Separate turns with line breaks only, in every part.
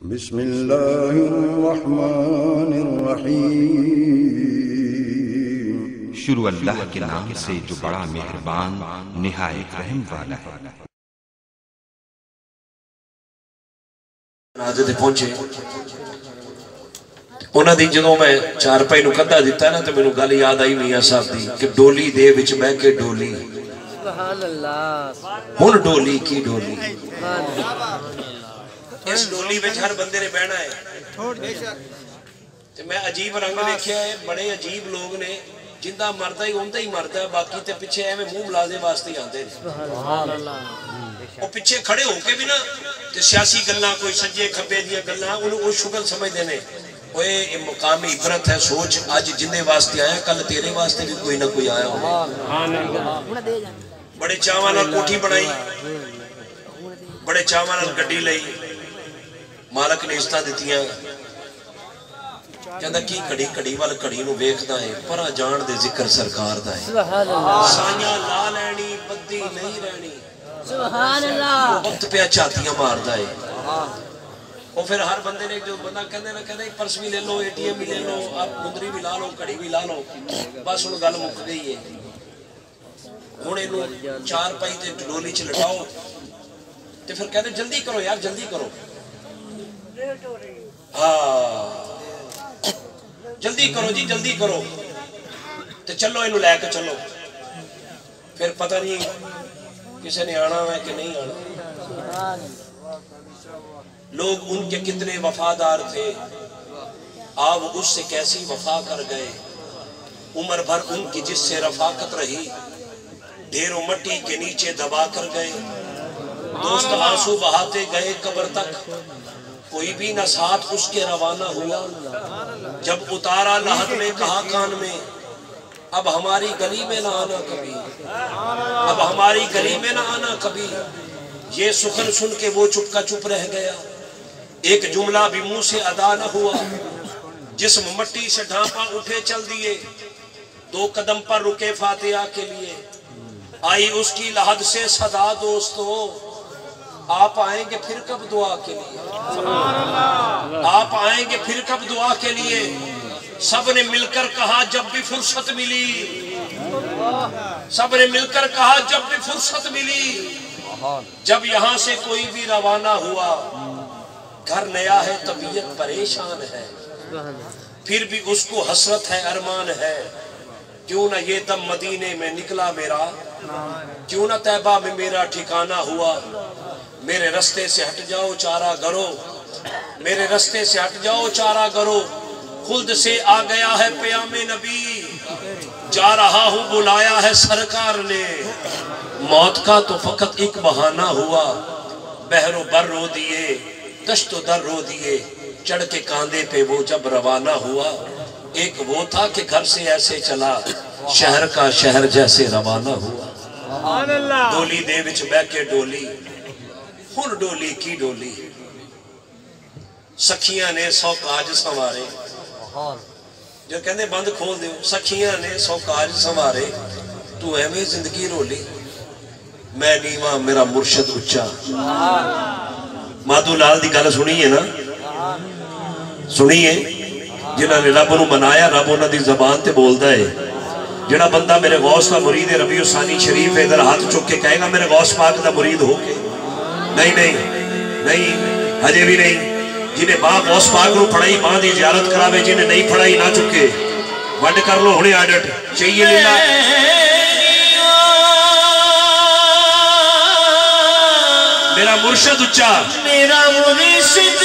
बिस्मिल्लाहिर्रहमानिर्रहीम। शुरू अल्लाह के नाम से जो बड़ा मेहरबान निहायत रहम वाला है।
नाज़ पहुंचे उन्होंने जो मैं चारपाई नूं कंधा दिता ना तो मैनूं गल याद आई मियां साहब दी कि डोली दे विच बह के डोली हुण डोली की डोली इस डोली विच हर बंदे ने बहना है। ते मैं अजीब रंग देखिया है, बड़े अजीब लोग ने जिंदा मरदा ही उंदा ही मरदा है, बाकी ते पिछे एवें मुंह मुलाजे वास्ते आंदे ने। वो पिछे खड़े होके भी ना ते सियासी गल्लां कोई सज्जे खब्बे दी गल्लां उन्हें वो शुगल समझदे ने। ओए ये मुकामी इबरत है, सोच आज जिंदे वास्ते आया कल तेरे वास्ते भी कोई ना कोई आया होगा। बड़े चावां नाल कोठी बनाई, बड़े चावां नाल गड्डी लई, मालक ने इज्जतां दित्तियां। कहंदा की घड़ी घड़ी वाल घड़ी नूं वेखदा है, परा जान दे जिक्र सरकार दा है। साइयां ला लैनी बद्दी नहीं रहनी, सुभान अल्लाह। वक्त पे छातियां मारदा है। वो फिर हर बंदे ने जो बंदा कहंदे ना कहंदे पर्स भी ले लो, एटीएम भी ले लो, आप मुंदरी भी ला लो, घड़ी भी ला लो, बस हुण गल मुक गई है। हुण इहनूं चार पाई ते डोली च लटाओ ते फिर कहंदे जल्दी करो यार जल्दी करो। हाँ जल्दी करो जी जल्दी करो ते चलो इनू लैके चलो। फिर पता नहीं किसी ने आना है कि नहीं आना। लोग उनके कितने वफादार थे, आप उससे कैसी वफा कर गए। उम्र भर उनकी जिससे रफाकत रही, ढेरों मट्टी के नीचे दबा कर गए। दोस्त आंसू बहाते गए कब्र तक, कोई भी न साथ उसके रवाना हुआ। जब उतारा लहद में कहा कान में, अब हमारी गली में ना आना कभी, अब हमारी गली में ना आना कभी। ये सुखन सुन के वो चुप का चुप रह गया, एक जुमला भी मुंह से अदा न हुआ। जिस्म मट्टी से ढांपा उठे चल दिए, दो कदम पर रुके फातिहा के लिए। आई उसकी लहद से सदा दोस्तों, आप आएंगे फिर कब दुआ के लिए, आप आएंगे फिर कब दुआ के लिए। सब ने मिलकर कहा जब भी फुर्सत मिली, सब ने मिलकर कहा जब भी फुर्सत मिली। जब यहाँ से कोई भी रवाना हुआ, घर नया है तबीयत परेशान है, फिर भी उसको हसरत है अरमान है। क्यों ना ये दम मदीने में निकला मेरा, क्यों ना तैबा में मेरा ठिकाना हुआ। मेरे रास्ते से हट जाओ चारा करो, मेरे रास्ते से हट जाओ चारा करो। खुद से आ गया है प्यामे नबी, जा रहा हूँ बुलाया है सरकार ने। मौत का तो फकत एक बहाना हुआ, बहरो बर रो दिए दश्तो दर रो दिए। चढ़ के कांधे पे वो जब रवाना हुआ, एक वो था कि घर से ऐसे चला, शहर का शहर जैसे रवाना हुआ। डोली दे विच बह के डोली, हुण डोली की डोली। सखियां ने सौ काज संवारे, जो कहते बंद खोल दो। सखियां ने सौ काज संवारे, तू एवें जिंदगी रोली। मैं नीवा मेरा मुर्शद उच्चा। माधो लाल की गल सुनी है ना, सुनी है। जिन्होंने रब नूं मनाया, रब उन्हां दी ज़बान ते बोलदा है। जिहड़ा बंदा मेरे गौस का मुरीद है, रबी उसानी शरीफ है, इधर हाथ चुक के कहेगा मेरे गौस पाक का मुरीद हो के, नहीं नहीं नहीं हजे भी नहीं। जिन्हें बाह गौस पाक नूं फड़ाई बाह दी ज़ियारत करावे, जिन्हें नहीं फड़ाई ना चुके। वंड कर लो हुणे आडट चाहिए लीला। मेरा मुर्शद उच्चा, मेरा मुर्शिद।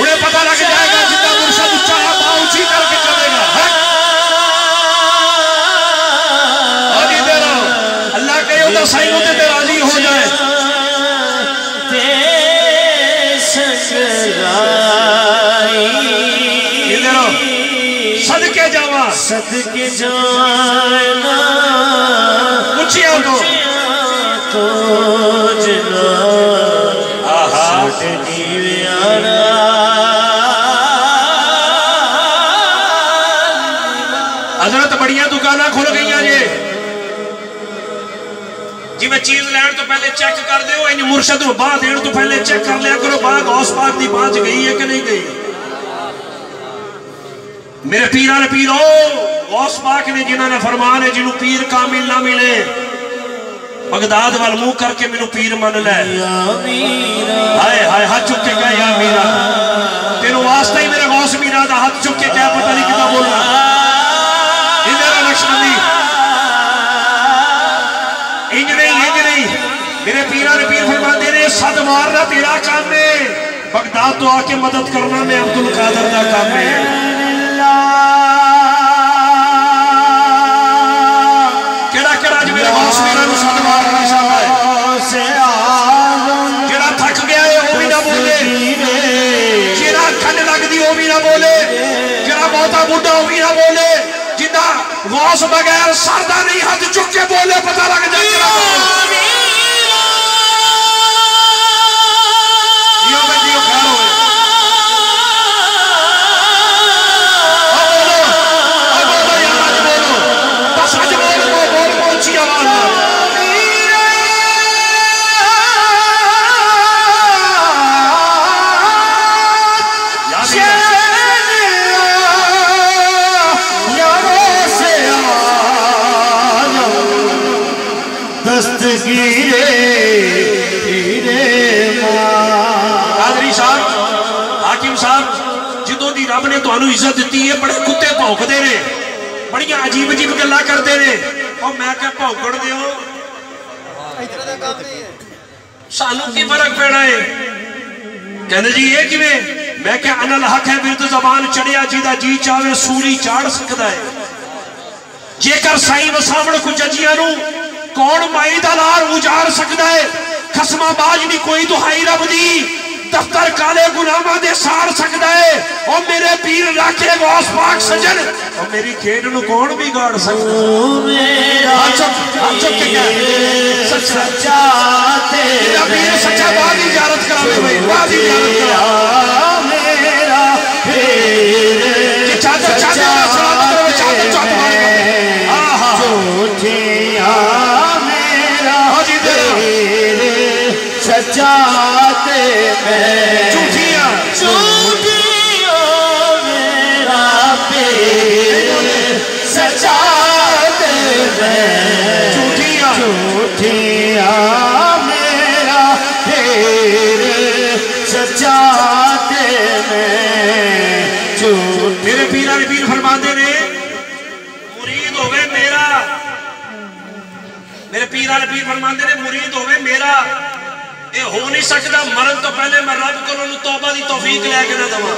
उन्हें पता लग जाएगा जितना मुर्शद उच्चा है, बाह ऊंची करके चलेगा। अल्लाह के उधर साईं होते ते राजी हो जाए। सदके जावा, सदके जाना ऊंची तो जना हजरत बड़िया दुकाना खुल गई जे। जिमें कोई चीज लैन तो पहले चेक कर दो, इन मुर्शद को बाह देने तो पहले चेक कर लिया करो बाह गौस पाक की बाह च गई है कि नहीं गई। मेरे पीरा ने पीरो गौस पाक ने जिन्होंने फरमान है जिन्हों पीर कामिल ना मिले बगदाद वाल मुंह करके मैनू पीर मन लै। हाय हाय हाथ चुक के कह या मीरा, तेनों वास्ता ही मेरे गौस मीरा दा हाथ चुक के क्या पता नहीं कितना बोलना। मेरा नक्शबंदी इंज नहीं मेरे पीरा ने पीर फरमाते ने सद मारना तेरा काम है, बगदाद तो आके मदद करना मैं अब्दुल कादर का काम है। केड़ा केड़ा ज मेरे गौस मीरा नूं सद मारना चाहता है, जेड़ा थक गया है वो भी ना बोले, जेड़ा ठंड लगदी वो भी ना बोले, जेड़ा बहुता बुढ़ा वो भी ना बोले, जिन्ना गौस बगैर सरदा नहीं हाथ चुक के बोले पता लग जाए। रब ने तुहानू इज्जत दी है, बड़े कुत्ते भौंकते ने, बड़िया अजीब अजीब गल्लां करते ने, और मैं क्या भौंकण दिओ सानू की फर्क पैना है। कहते जी ये किवें, मैं क्या अनल हक है विरद जबान चढ़िया जिदा जी चावे सूली चाड़ सकता है। जेकर साईं वसावण को जजिया नू कौन माई दा लार उजाड़ सकता है। खसमा बाज नहीं कोई दुहाई रब दी, दफ्तर काले गुलामा दे साड़ सकता है। और मेरे पीर राखे गौस पाक सजन, और मेरी खेड नू कौन भी गाड़ सकता है। सच्चा तेरा पीर सच्चा बादी इजारत करावे भाई, बादी इजारत करा मेरा पीर कि चादर चादर सलाम करो, चादर चादर मार के आहा झूठिया मेरा पीर सच्चा ते मैं झूठिया झूठिया मेरा पीर सच्चा ते मैं झूठिया झूठिया मेरा पीर सच्चा ते मैं झूठ। मेरे पीरा ने पीर फरमाते ने मुरीद होवे मेरा, मेरे पीरा ने पीर फरमाते ने मुरीद होवे मेरा, ये हो नहीं सकता मरण तो पहले मैं रब को तौबा की तौफीक लैके ना देवां।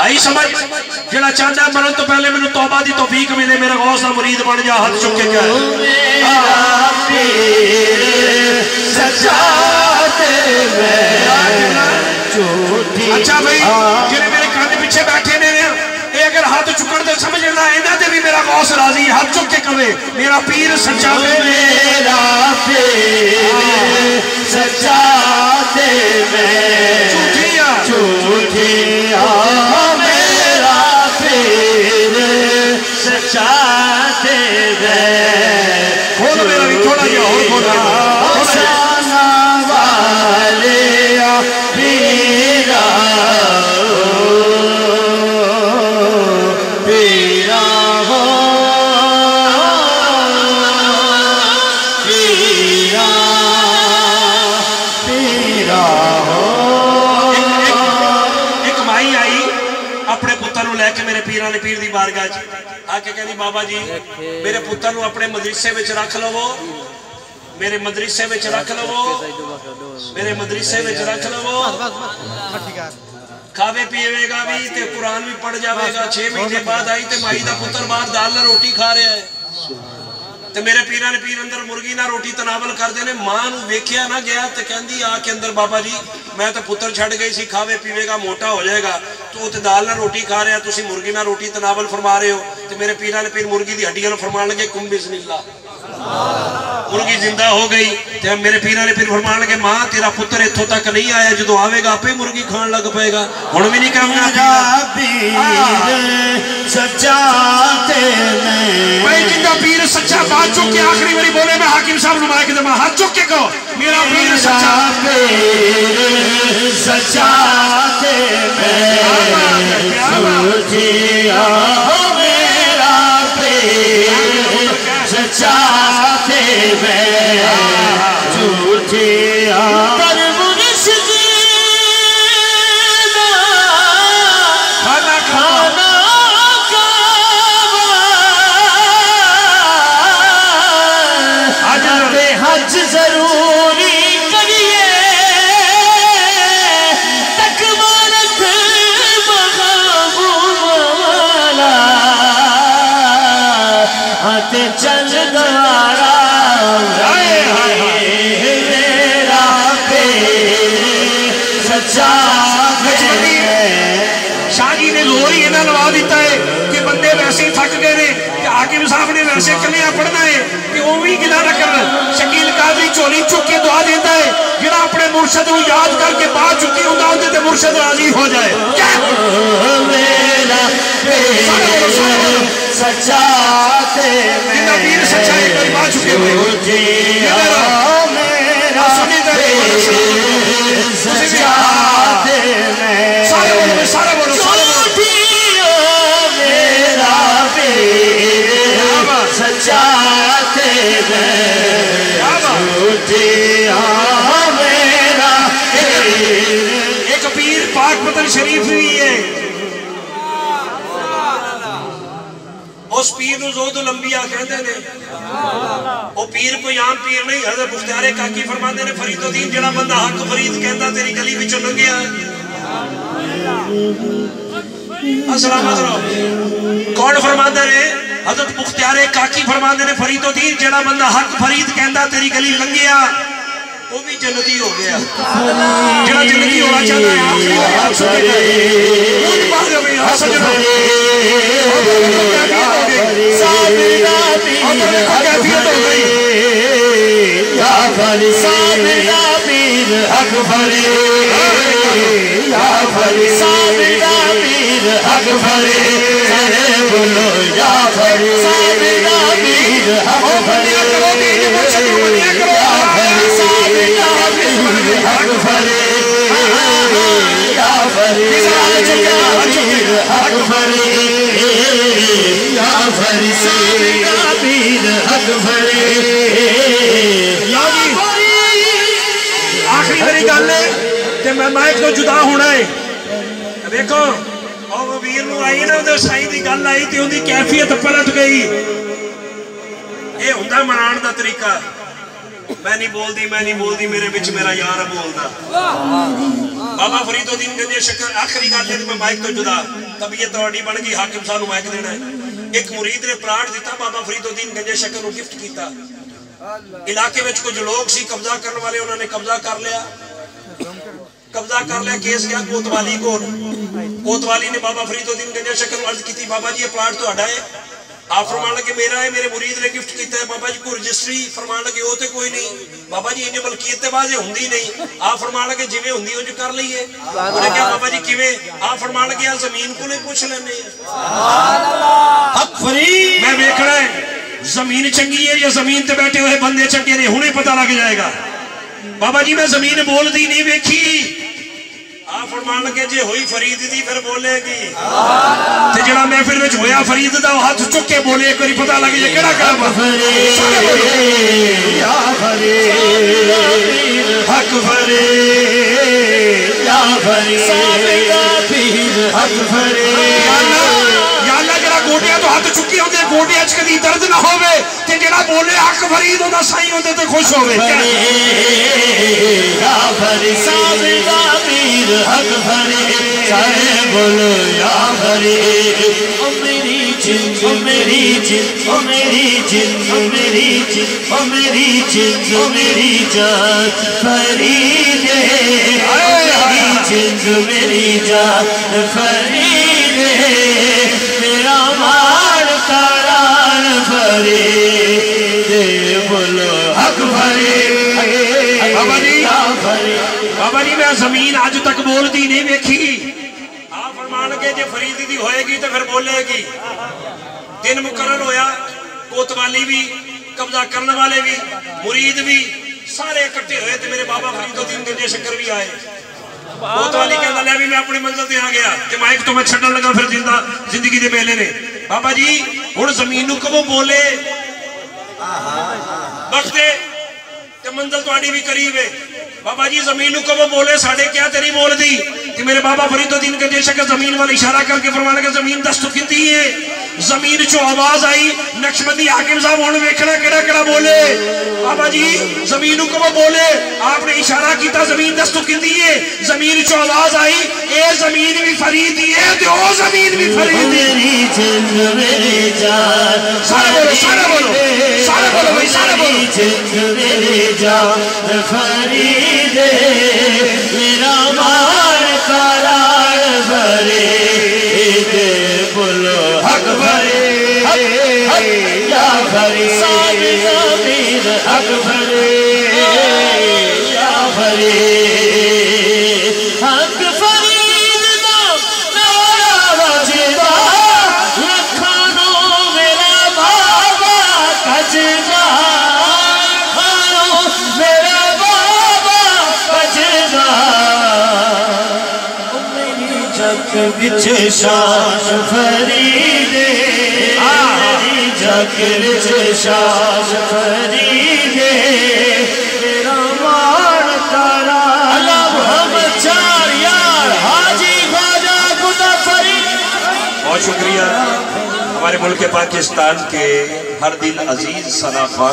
आई समझ, जेड़ा चाहता है मरण तो पहले मैनू तौबा की तौफीक मिले, मेरा गौस दा मुरीद बन जा। हाथ चुक के क्या अच्छा भाई जेड़े मेरे कान पीछे बैठे ने अगर हाथ चुकन दे समझ लेना इन्हां ते भी मेरा गौस राजी। हाथ चुक के कहे मेरा पीर सच्चा मेरा पीर सच्चा ते मैं झूठिया झूठिया मेरा पीर सच्चा ते मैं। खोल मेरा भी थोड़ा जिहा और खोल वाले पीरा पीरा हो पीरा पीरा हो। एक माई आई अपने पुत्र नूं लैके मेरे पीरा ने पीर दी बारगाह च आके कहनी बाबा जी मेरे पुत्र नूं अपने मदरसे विच रख लवो, मेरे मदरसे विच रख लवो, मेरे मदरसे विच रख लवो। खावे पीवेगा भी ते कुरान भी पढ़ जाएगा। 6 महीने बाद आई ते माई दा पुत्र बाहर दाल नाल रोटी खा रहा है ते मेरे पीरा ने पीर अंदर मुर्गी नाल रोटी तनावल करदे ने। मां नूं वेखिया ना गया ते कहंदी आके अंदर बाबा जी मैं तो पुत्र छड़ गई सी, खावे पीवेगा मोटा हो जाएगा, तू ते दाल नाल रोटी खा रहा, तुसी मुर्गी नाल रोटी तनावल फरमा रहे हो। ते मेरे पीरा ने पीर मुर्गी दी हड्डियां नूं फरमान लगे कुम बिस्मिल्लाह। मुर्गी जिंदा हो गई ते मेरे पीर ने फिर फरमान लगे मां तेरा पुत्र इत्थों तक नहीं आया, जो आवेगा आपे मुर्गी खान लग पेगा। हुण भी नहीं कहूंगा
सच्चा
भाई जिंदा पीर सच्चा बात चुक के आखिरी बारी बोले मैं हाकिम साहब नु माइक दे हाथ चुक के कहो मेरा पीर सच्चा
सच्चा मेरा पीर सच्चा झूठिया पर मुर्शिद खाना खाना हज जरूरी करिए तक मारत महबूबा हाथे चल गवारा मेरा सच्चा
शाह जी ने जोर ही इन्हें लवा दिता है कि बंदे वैसे ही थक गए ने, हाकिम साहब ने वैसे कलिया पढ़ना है कि वो भी गिला न कर। शकील कादरी झोली चुक के दुआ देता है जिहड़ा अपने मुर्शद को याद करके बात चुकी होंदा उहदे ते मुर्शद राजी हो जाए।
मेरा सच्चा
जिंदा पीर सच्चा है कोई बात चुके हुए
मेरा
सारे बोलो सारे बोलो
मेरा सच्चा मेरा
एक पीर पाक पतन शरीफ भी है, उस पीर नु ज़ोदुल अंबिया कहते ने। वो पीर कोई आम पीर नहीं, हज़रत मुख्तारे काकी फरमाते ने फरीदुद्दीन जेड़ा बंदा हक फरीद कहता तेरी गली विचों लंघिया अस्सलाम कौन फरमाते ने? हज़रत मुख्तारे काकी फरमाते ने फरीदुद्दीन जेड़ा बंदा हक फरीद कहता तेरी गली लंघिया वो भी जन्नती हो गया। जेड़ा जन्नती होना चाहता है आखिरी हाथ सुनेगा मुझ बात में सजनो कैफियत हो गई
या फरी साबिरा पीर हक फरी या फरी साबिरा पीर हक फरी बोलो या फरी साबिरा पीर हक फरी या फरी साबिरा पीर हक फरी या फरी साबिरा पीर हक फरी या फरी साबिरा पीर हक फरी।
आखिरी मेरी गल है कि मैं माइक तो जुदा होना है। देखो और वीर नूं आई ना उधर साई दी गल आई ते उहदी कैफियत पलट गई। ये हुंदा मनाण दा तरीका। मैं नहीं बोलदी मेरे विच मेरा यार बोलदा। बाबा फरीदुद्दीन गंजे शक्कर आखिरी गल है मैं माइक तो जुदा तबीयत तुहाडी बन गई हाकिम साहब नूं माइक देना है। एक मुरीद ने प्लाट दिता बाबा फरीदुद्दीन गंजे शक्कर नूं गिफ्ट कीता। इलाके में कुछ लोग सी कब्जा करने वाले उन्होंने कब्जा कर लिया केस गया कोतवाली को। कोतवाली ने बाबा फरीदुद्दीन गंजे शक्कर अर्ज की बाबा जी ये प्लाट तुहाडा है। आप फरमान लगे मेरा है मेरे मुरीद ने गिफ्ट किया है। बाबा जी को रजिस्ट्री फरमान लगे वो तो कोई नहीं बाबा जी इंज मलकीयत ते बाजे हुंदी नहीं। आप फरमान लगे जिवें हुंदी उंज कर लईए। उन्हें क्या बाबा जी किवें? आप फरमान लगे यार जमीन को नहीं पूछ लेने हक फरीद मैं देखना है जमीन चंगी है या जमीन ते बैठे हुए बंदे चंगे ने हुणे पता लग जाएगा। बाबा जी मैं जमीन बोलती नहीं वेखी। आप फरमान लगे जे होई फरीद दी फिर बोलेगी ते जेड़ा महफिल विच होया फरीद दा हाथ चुक के बोले एक बारी पता लग जाए केड़ा काम
या फरीद हक फरीद या फरीद हक फरीद
जेड़ा गोडियां तो हाथ चुकी होंदे गोडियां च कदी दर्द ना होवे ते जेड़ा बोले हक फरीद होंदा साईं होंदे ते खुश होवे
या फरीद साबिरा पीर हक फरीद सारे बोलो या फरीद ओ मेरी जिंद ओ मेरी जिंद ओ मेरी जिंद ओ मेरी जिंद ओ मेरी जिंद ओ मेरी जान फरीद मेरी जिंद मेरी जान फरीद मेरा मार करार फरीद बोलो
बाबा जी मैं जमीन अज तक बोलती नहीं वेखी। आप फरमान के जे फरीद दी होएगी तो फिर बोलेगी। दिन मुकर्रर होया, कोतवाली भी, कब्जा करने वाले भी, मुरीद भी सारे इकट्ठे हुए थे। मेरे बाबा फरीदुद्दीन गंजे शक्कर भी आए। कोतवाली कहता ले भी मैं अपनी मंजिल ते आ गया कि माइक तो मैं छड्डन लगा फिर जिंदगी दे मेले ने। बाबा जी हुण जमीन नूं कदों बोले बख्ते ते मंजिल तुहाडी भी करीब है। बाबा जी जमीन नूं कदों बोले साडे क्या तेरी बोलदी कि मेरे बाबा फरीदुद्दीन गंजे शक्कर जमीन वाल इशारा करके फरमान के जमीन दस तू कीती है। जमीन चो आवाज आई नक्शबंदी हाकिम साहब हुण वेखना केड़ा केड़ा बोले। बाबा जी जमीन नूं कदों बोले आपने इशारा किया जमीन दस तू कीती है। जमीन चो आवाज आई ए जमीन भी फरीद ही है ते ओ जमीन भी फरीद
मेरी जिंद मेरी जान
सारे बोलो सारे बोलो सारे बोलो भाई सारे बोलो।
जिंद मेरी जान फरीद मेरा मान करार भरे बोलो हक भरे या भरे सामीर हक भरे या भरे हक फरीद नारा वजदा लखानो मेरा बाबा कजदा खानो मेरा बाबा कजदा मेरी जग बिच शान फरीद मेरी जग बिच शान फरीद मेरा मान तारा अल्लाह मोहम्मद चार यार हाजी ख्वाजा खुदा फरीद।
बहुत शुक्रिया हमारे मुल्क पाकिस्तान के हर दिल अजीज सनाफा